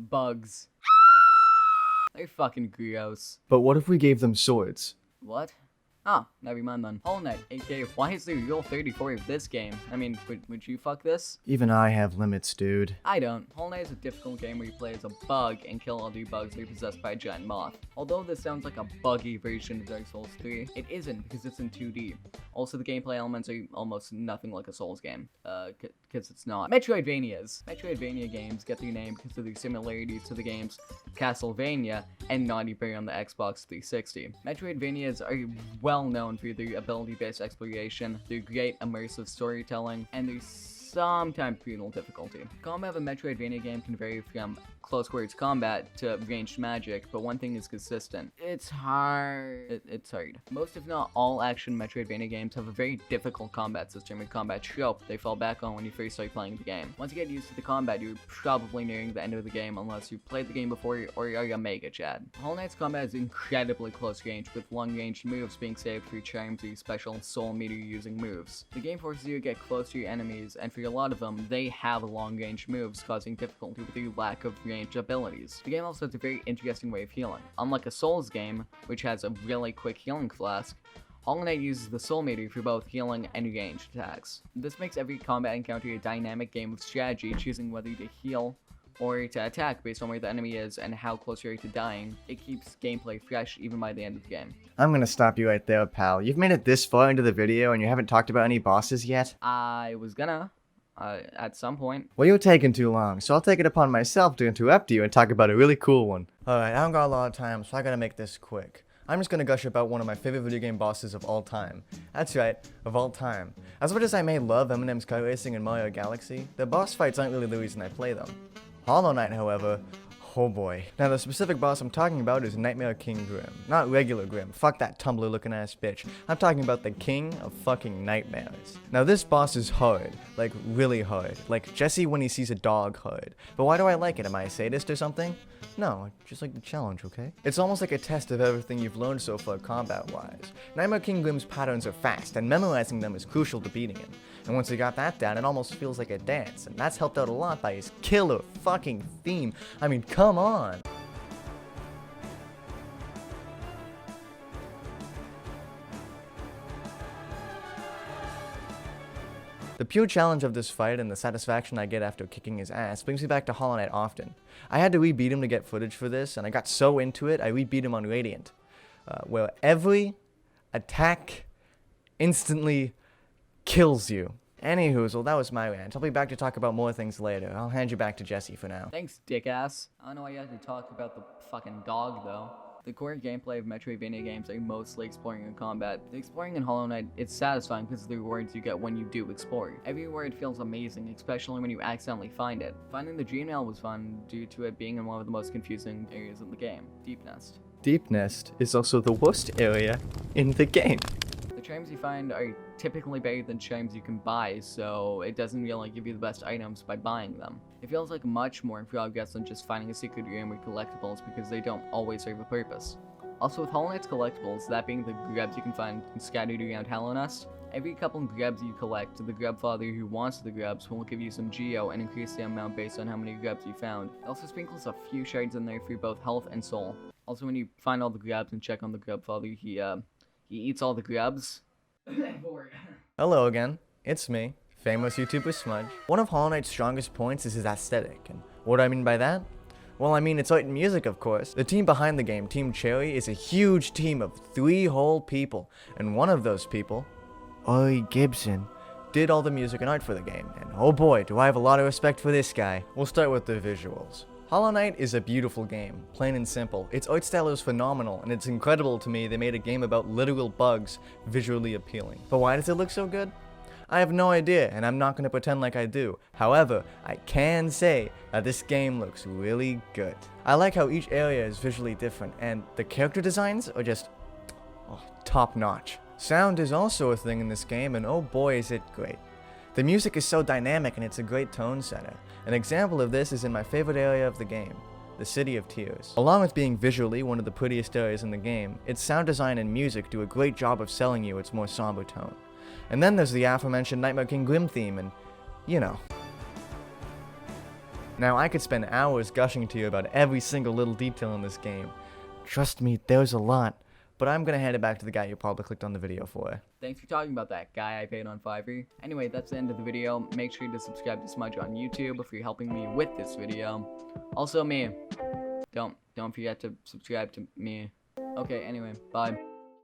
Bugs. They're fucking gross. But what if we gave them swords? What? Oh, never mind then. Hollow Knight, aka why is there Rule 34 of this game? I mean, would you fuck this? Even I have limits, dude. I don't. Hollow Knight is a difficult game where you play as a bug and kill all the bugs that are possessed by a giant moth. Although this sounds like a buggy version of Dark Souls 3, it isn't because it's in 2D. Also, the gameplay elements are almost nothing like a Souls game, because it's not. Metroidvanias. Metroidvania games get their name because of their similarities to the games Castlevania and Naughty Bear on the Xbox 360. Metroidvanias are well known for their ability-based exploration, their great immersive storytelling, and their sometimes brutal difficulty. Combat of a Metroidvania game can vary from close quarters combat to ranged magic, but one thing is consistent. It's hard. It's hard. Most if not all action Metroidvania games have a very difficult combat system and combat trope they fall back on when you first start playing the game. Once you get used to the combat, you're probably nearing the end of the game unless you've played the game before or you're a mega chad. Hollow Knight's combat is incredibly close range, with long range moves being saved through charms or special soul meter using moves. The game forces you to get close to your enemies, and for a lot of them, they have long range moves, causing difficulty with your lack of ranged abilities. The game also has a very interesting way of healing. Unlike a Souls game, which has a really quick healing flask, Hollow Knight uses the soul meter for both healing and ranged attacks. This makes every combat encounter a dynamic game of strategy, choosing whether to heal or to attack based on where the enemy is and how close you are to dying. It keeps gameplay fresh even by the end of the game. I'm gonna stop you right there, pal. You've made it this far into the video and you haven't talked about any bosses yet? I was gonna. At some point. Well, you're taking too long, so I'll take it upon myself to interrupt you and talk about a really cool one. Alright, I don't got a lot of time, so I gotta make this quick. I'm just gonna gush about one of my favorite video game bosses of all time. That's right, of all time. As much as I may love Eminem's Kart Racing and Mario Galaxy, the boss fights aren't really the reason I play them. Hollow Knight, however, oh boy. Now the specific boss I'm talking about is Nightmare King Grim. Not regular Grim, fuck that Tumblr looking ass bitch. I'm talking about the king of fucking nightmares. Now this boss is hard, like really hard, like Jesse when he sees a dog hard. But why do I like it? Am I a sadist or something? No, just like the challenge, okay? It's almost like a test of everything you've learned so far combat-wise. Nightmare King Grim's patterns are fast, and memorizing them is crucial to beating him. And once you got that down, it almost feels like a dance, and that's helped out a lot by his killer fucking theme. I mean, come on! The pure challenge of this fight and the satisfaction I get after kicking his ass brings me back to Hollow Knight often. I had to re-beat him to get footage for this, and I got so into it, I re-beat him on Radiant, where every attack instantly kills you. Anywho, that was my rant. I'll be back to talk about more things later. I'll hand you back to Jesse for now. Thanks, dickass. I don't know why you had to talk about the fucking dog, though. The core gameplay of Metroidvania games are mostly exploring and combat. The exploring in Hollow Knight, it's satisfying because of the rewards you get when you do explore. Every reward feels amazing, especially when you accidentally find it. Finding the Dream Nail was fun due to it being in one of the most confusing areas of the game, Deep Nest. Deep Nest is also the worst area in the game. The charms you find are typically better than charms you can buy, so it doesn't really give you the best items by buying them. It feels like much more in progress than just finding a secret room or collectibles because they don't always serve a purpose. Also with Hollow Knight's collectibles, that being the grubs you can find scattered around Hollow Nest, every couple of grubs you collect, the grub father who wants the grubs will give you some geo and increase the amount based on how many grubs you found. It also sprinkles a few shards in there for both health and soul. Also when you find all the grubs and check on the grub father, he eats all the grubs. Hello again, it's me, famous YouTuber Smuddge. One of Hollow Knight's strongest points is his aesthetic, and what do I mean by that? Well, I mean, it's art and music, of course. The team behind the game, Team Cherry, is a huge team of 3 whole people, and one of those people, Ori Gibson, did all the music and art for the game, and oh boy, do I have a lot of respect for this guy. We'll start with the visuals. Hollow Knight is a beautiful game, plain and simple. Its art style is phenomenal, and it's incredible to me they made a game about literal bugs visually appealing. But why does it look so good? I have no idea, and I'm not going to pretend like I do. However, I can say that this game looks really good. I like how each area is visually different, and the character designs are just top notch. Sound is also a thing in this game, and oh boy is it great. The music is so dynamic and it's a great tone setter. An example of this is in my favorite area of the game, the City of Tears. Along with being visually one of the prettiest areas in the game, its sound design and music do a great job of selling you its more somber tone. And then there's the aforementioned Nightmare King Grim theme, and you know. Now, I could spend hours gushing to you about every single little detail in this game. Trust me, there's a lot. But I'm gonna hand it back to the guy you probably clicked on the video for. Thanks for talking about that guy I paid on Fiverr. Anyway, that's the end of the video. Make sure to subscribe to Smuddge on YouTube if you're helping me with this video. Also me. Don't forget to subscribe to me. Okay, anyway, bye.